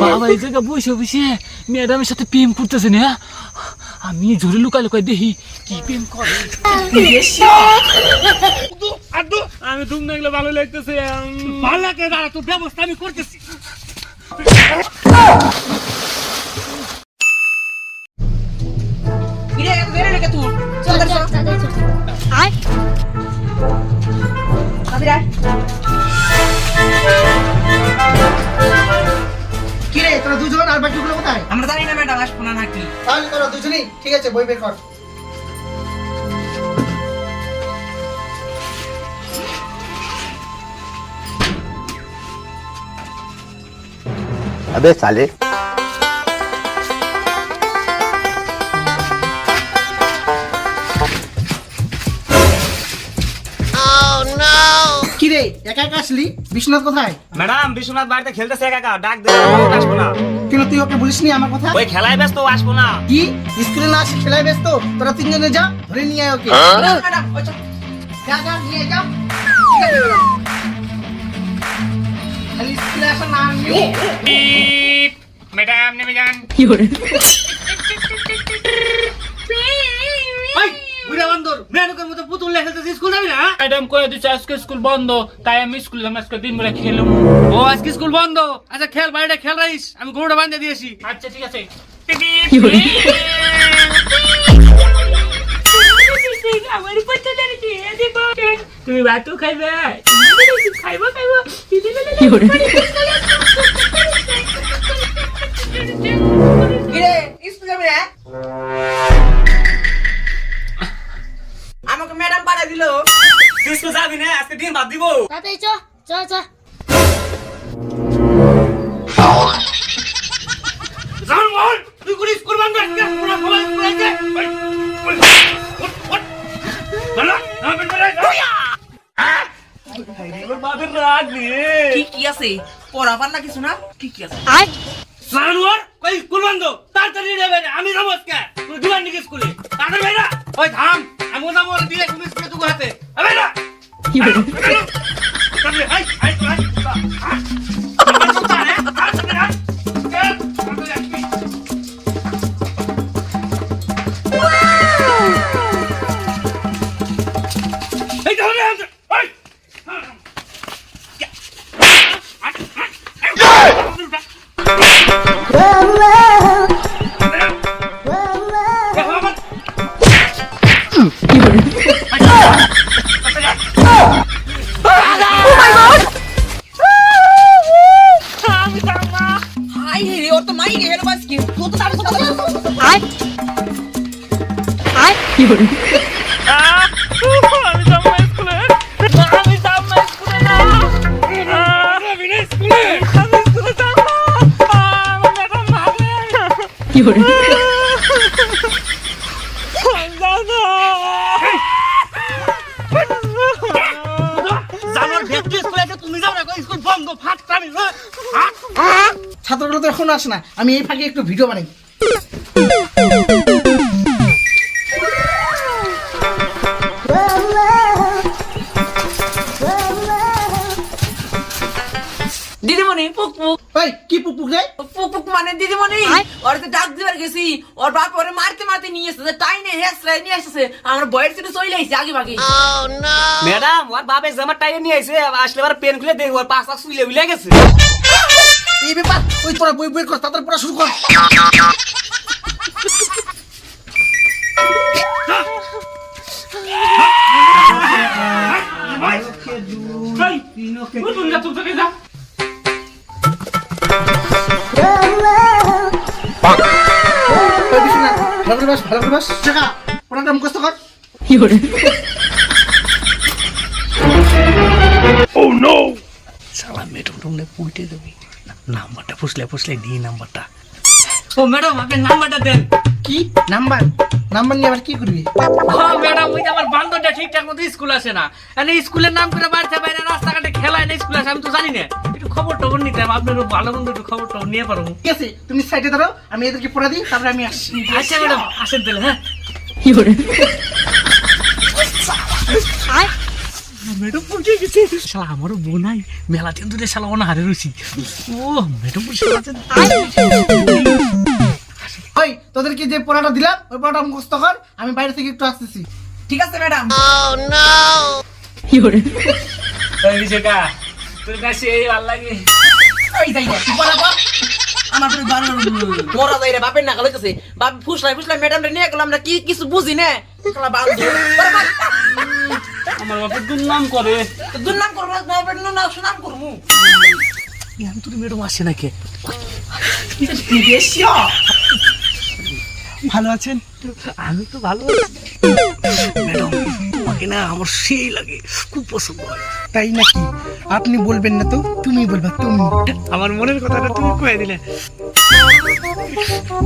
বাবা এই জায়গা বসে বসে ম্যাডামের সাথে প্রেম করতেছে না, আমি জোরে লুকাই লুকাই দেখি কি প্রেম করে। আমি তুমি না এগুলো ভালো লাগতেছে, ভালো লাগে দাঁড়া, তোর ব্যবস্থা আমি করতেছি। কিরে তোরা দুজন আর বাকিগুলো কোথায়? আমরা জানি না ম্যাডাম আসবো না নাকি। তাহলে তোরা দুজনেই ঠিক আছে, বই বের কর। अबे साले কিরে একা একা আসলি? বিশ্বনাথ কোথায়? ম্যাডাম বিশ্বনাথ বাড়িতে খেলতেছে একা একা, ডাক দে, আসবো না। কেন তুই ওকে বলিসনি আমার কথা? ওই খেলায় ব্যস্ত, আসবো না। কি স্কুলে না আসি খেলায় ব্যস্ত? তোরা তিনজনে যা, ধরে নিয়ে আয় ওকে। ম্যাডাম যা যা নিয়ে যাও। খালি স্কুলে আসা না নিয়ে ম্যাডাম নেমে যান। ম্যাডাম কয়ে দিচ্ছে আজকে স্কুল বন্ধ, তাই আমি স্কুল আজকে দিন বেলা খেলুম। ও আজকে স্কুল বন্ধ? আচ্ছা খেল, বাড়িটা খেল রাইস, আমি গরুটা বাঁধে দিয়েছি। আচ্ছা ঠিক আছে। তুমি ভাতও খাইবে? খাইবো খাইবো। কিরে স্কুল যাবি না? আমাকে ম্যাডাম পাঠা দিল। তুই স্কুল যাবি না? আজকে দিন বাদ দিব। তাড়াতাড়ি চ চ চ। তুই করে স্কুল বন্ধ আজকে পুরো সবাই স্কুল আছে। কি কি আছে? পড়াবার না কিছু না? কি কি আছে? জানোয়ার কই স্কুল বন্ধ, তাড়াতাড়ি যাবে, আমি যাবো আজকে তুই দিবান নাকি স্কুলে? তাড়াতাড়ি ভাই না, ওই থাম, আমি যাবো দিয়ে তুমি স্কুলে তুই হাতে। ভাই না কি বলে তাড়াতাড়ি হাই হাই হাই হাই রে, ওর তো মাই রে, হেলো বাস কি? তুই তো তার সাথে আয় আয় কি বলে? আমি যাবো স্কুলে, আমি যাবো স্কুলে না, আমি না স্কুলে, আমি স্কুলে যাবো না, আমার ম্যাডাম মারবে কি বলে? জানোয়ার ভেটকি স্কুলে আছে, তুমি যাও না, স্কুল বন্ধ, ফাটটা আমি ছাত্রগুলো তো এখন আসে না, আমি এই ফাঁকে একটু ভিডিও বানাই। দিদিমণি পুক পুক। ওই কি পুকপুক রে? পুক পুক মানে দিদিমণি, ওর তো ডাক দিবার গেছি, ওর বাপ ওরে মারতে মারতে নিয়ে এসেছে, টাইনে হেসরাই নিয়ে এসেছে, আমরা বয়ের সিটে চলে আইছি আগে ভাগে। ম্যাডাম ওর বাপে জামা টাইনে নিয়ে আইছে, আসলে আর পেন খুলে দেখ, ওর পাঁচ লাখ সুইলে উইলে গেছে। এই ব্যাপার, ওই তোরা বই বের কর, তাড়াতাড়ি পড়া শুরু কর। ওই বিশ্বনাথ, ভালো করে বস, ভালো করে বস। শেখা, পড়াটা মুখস্থ কর। কি বলে? শালা মেডম টুমনে পুইটে দেবি, নাম্বারটা ফুসলে দি নাম্বারটা। ও ম্যাডাম আপনি নাম্বারটা দেন। কি নাম্বার? নাম্বার নিয়ে আবার কি করবি? ও ম্যাডাম ওই যে আমার বান্ধবটা ঠিকঠাক মতো স্কুল আসে না, এনে স্কুলের নাম করে বাড়িতে বাইরে রাস্তাঘাটে খেলায় না স্কুল আসে, আমি তো জানি না, একটু খবর টবর নিতাম, আপনার ভালো মন্দ একটু খবর টবর নিয়ে পারবো। ঠিক আছে, তুমি সাইডে দাঁড়াও, আমি এদেরকে পড়া দিই, তারপরে আমি আসছি। আচ্ছা ম্যাডাম আসেন তাহলে। হ্যাঁ কি বলে? আয় ম্যাডাম পৌঁছে গেছে শালা আমারও বোনাই মেলা দিন ধরে শালা অনাহারে রয়েছি ও ম্যাডাম পৌঁছে গেছে ওই তোদেরকে যে পড়াটা দিলাম ওই পড়াটা মুখস্থ কর, আমি বাইরে থেকে একটু আসতেছি। ঠিক আছে ম্যাডাম। শেখা তোর কাছে এই ভালো লাগে ওই যাই না বলা বল আমার তো গান মোরা যাই রে বাপের নাগাল হইতেছে বাপ ফুসলাই ম্যাডাম রে নিয়ে গেলাম আমরা কি কিছু বুঝি না শালা বান্ধু আমার বাপের দুর্নাম করে তো দুর্নাম করব না বাপের নাম সুনাম করব আমি তোর ম্যাডাম আসে নাকি বিদেশিয়া ভালো আছেন? আমি তো ভালো আছি ম্যাডাম, তোমাকে না আমার সেই লাগে, খুব পছন্দ হয়। তাই নাকি? আপনি বলবেন না তো, তুমি বলবা তুমি। আমার মনের কথাটা তুমি কয়ে দিলে।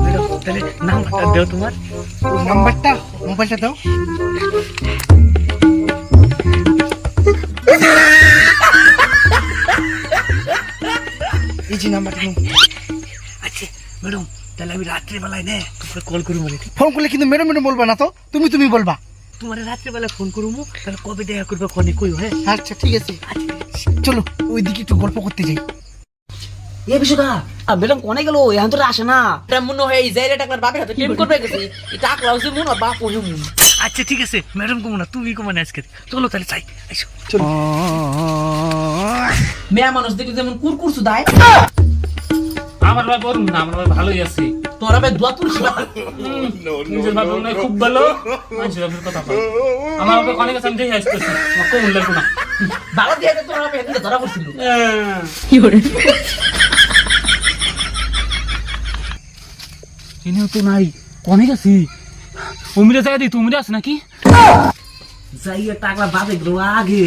ম্যাডাম তাহলে নাম্বারটা দাও তোমার। নাম্বারটা মোবাইলটা দাও। এই যে নাম্বারটা নাও। আচ্ছা ম্যাডাম তাহলে আমি রাত্রিবেলায় না তোমাকে কল করবো মানে। ফোন করলে কিন্তু ম্যাডাম ম্যাডাম বলবা না তো, তুমি তুমি বলবা। তোমার রাত্রিবেলায় ফোন করবো, তাহলে কবে দেখা করবে কনে কই হ্যাঁ? আচ্ছা ঠিক আছে, চলো ওইদিকে একটু গল্প করতে যাই। এ বিশুকা ম্যাডাম কোনে গেল এখন তো আসে না এটা মনে হয় এই যাইরে টাকলার বাপের হাতে প্রেম করবে গেছে এই টাকলা হচ্ছে মন আর বাপ হইছে মন। আচ্ছা ঠিক আছে ম্যাডাম কমো না, তুমি কমো না আজকে, চলো তাহলে চাই আইসো চলো। মেয়া মানুষ দেখলে যেমন কুরকুর সুদায় আমার ভাই বলুন না, আমার ভাই ভালোই আছে। তোরা ভাই দোয়া তুলছি নিজের ভাবে মনে হয় খুব ভালো, মানুষের ভাবে কথা বলে। আমার ভাবে অনেক আছে, আমি দেখে আসতেছি, আমার কমন লাগবে না। ভালো দিয়ে তোরা ভাই এদিকে ধরা পড়ছিল এনেও তো নাই, অনেক আছি। অমিরা জায়গা দিই, তুমিরা আছে নাকি? যাইয়ে টাকলা বাপে গেল আগে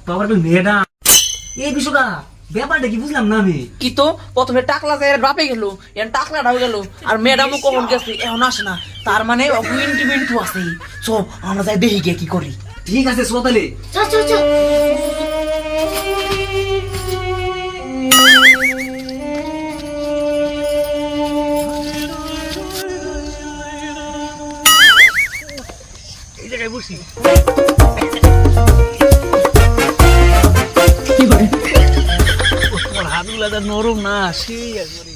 বাবার ম্যাডাম। এই বিশুকা ব্যাপারটা কি বুঝলাম না আমি। কি তো প্রথমে টাকলা যায় বাপে গেল, এখন টাকলাটাও গেল আর ম্যাডামও কখন গেছে এখন আসে না, তার মানে অগুইন্টিমেন্টও আছে। চো আমরা যাই দেখি গিয়ে কি করি। ঠিক আছে চো তাহলে। চল চল চল এই জায়গায় বসি। তোমার হাতগুলা যা নরম না, সেই একবারে।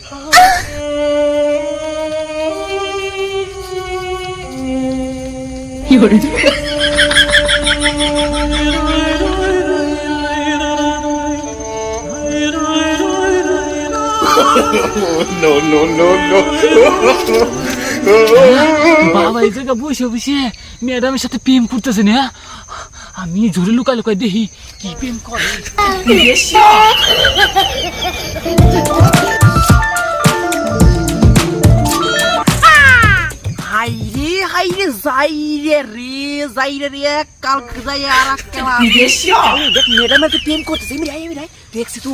বাবা এই জায়গা বসে বসে ম্যাডামের সাথে প্রেম করতেছে না, আমি জোরে লুকাই লুকাই দেখি কি প্রেম করে। হাইরে হাইরে যাইরে রে যাইরে রে কালকে যাই আর কেলা দেখ ম্যাডামের তো প্রেম করতেছে। আমি দেখছি তো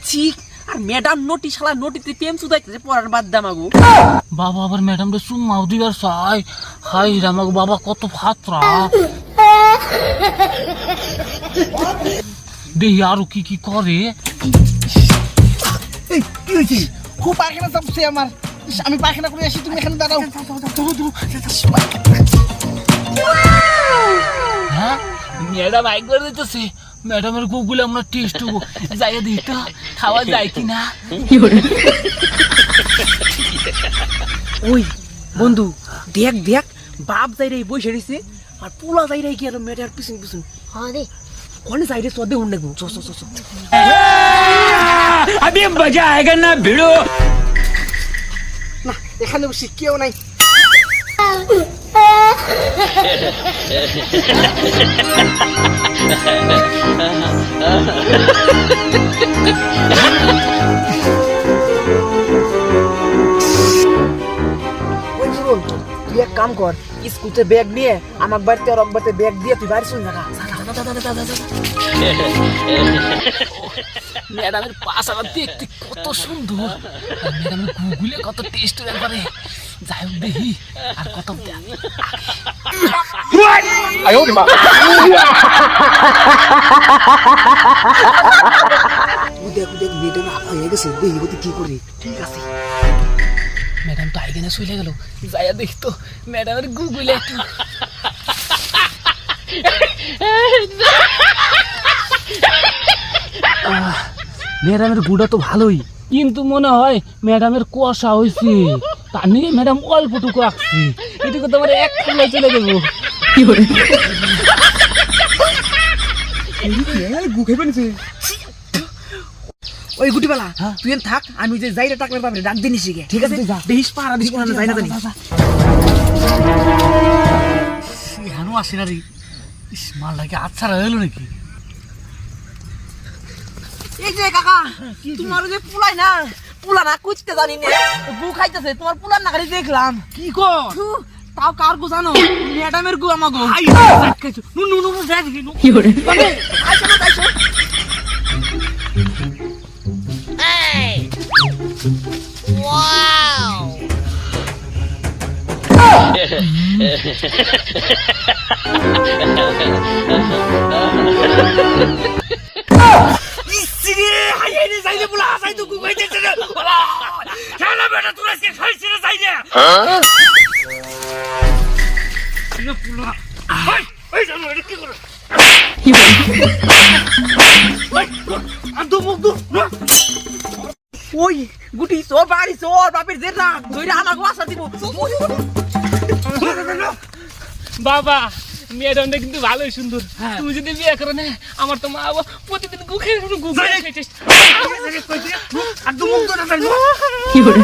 ঠিক আর ম্যাডাম নোটি শালা নোটিতে প্রেম সুদাইতেছে পড়ার বাদ দামাগো। বাবা আবার ম্যাডাম রে চুম্মাও দিবার চাই, হাই রামাগো বাবা কত ফাতরা। দেখি আরো কি কি করে। এই কি হয়েছে? খুব পায়খানা চাপছে আমার, আমি পায়খানা করে আসি, তুমি এখানে দাঁড়াও। হ্যাঁ ম্যাডাম একবার দিতেছে, ম্যাডামের গুগলে আমরা টেস্ট হবো, যাইয়া দিই তো খাওয়া যায় কিনা। ওই বন্ধু দেখ দেখ বাপ যাই রে বসে রয়েছে আর পোলা যাই রে গিয়ে ম্যাডাম পিছন পিছন हाँ दे কোনে যাই রে চোদ্দে উঠে গো। চো চো চো अभी मजा आएगा ना भिड़ो। না এখানে বসি কেউ নাই। ওই জীবন তুই এক কাম কর, স্কুলে ব্যাগ নিয়ে আমার বাড়িতে আর বাড়িতে ব্যাগ দিয়ে তুই বাড়ি চলে যা। ম্যাডামের পাশ আমার দেখতে কত সুন্দর, ম্যাডামের গুগলে কত টেস্ট একবারে। যাই হোক দেখি আর কত দেখ। দেখ দেখ ম্যাডাম আপা হয়ে গেছে, দেখি তুই কি করি। ঠিক আছে ম্যাডাম তো আইগেনে চলে গেল, যাইয়া দেখি তো ম্যাডামের গুগলে একটু। ম্যাডামের গুড়া তো ভালোই, কিন্তু মনে হয় ম্যাডামের কুয়াশা হয়েছে, তার নিয়ে ম্যাডাম অল্পটুকু আসছে, এটুকু তো আমার এক ফুলে চলে দেবো। কি hore ওই গুটিবালা তুই এখানে থাক, আমি যে যাইরা টাকলার পাবে ডাক দিনিস শিখে, ঠিক আছে? দেখিস পাহারা দিস কোন যাই না জানি। এখানেও আসে না রে, ইস মালটাকে আচ্ছা হলো নাকি? এই যে কাকা, তোমার যে পুলাই না, পুলা না কুচতে জানি না, গু খাইতেছে, তোমার পুলার নাগারি দেখলাম। কি কর? থু, তাও কার গু জানো? ম্যাডামের গু আমাগো। কি hore আইসো না, আইসো। কি hore ওই গুটি চোর বাড়ি চোর, বাপের যে রাগ ধইরা আমাগো আশা দিব। বাবা ম্যাডামটা কিন্তু ভালোই সুন্দর, তুমি যদি বিয়ে করো না আমার তো মা বাবা প্রতিদিন গুখে খাইতে। কি hore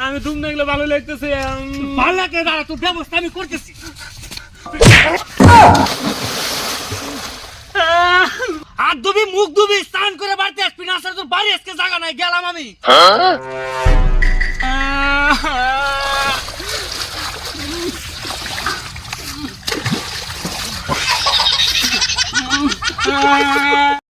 আমি তুমি না ভালো লাগতেছে। ভালো লাগে দাঁড়া, তোর ব্যবস্থা আমি করতেছি। হাত ধুবি, মুখ ধুবি, স্নান করে বাড়িতে আসবি না, আসলে তোর বাড়ি আজকে জায়গা নাই, গেলাম আমি।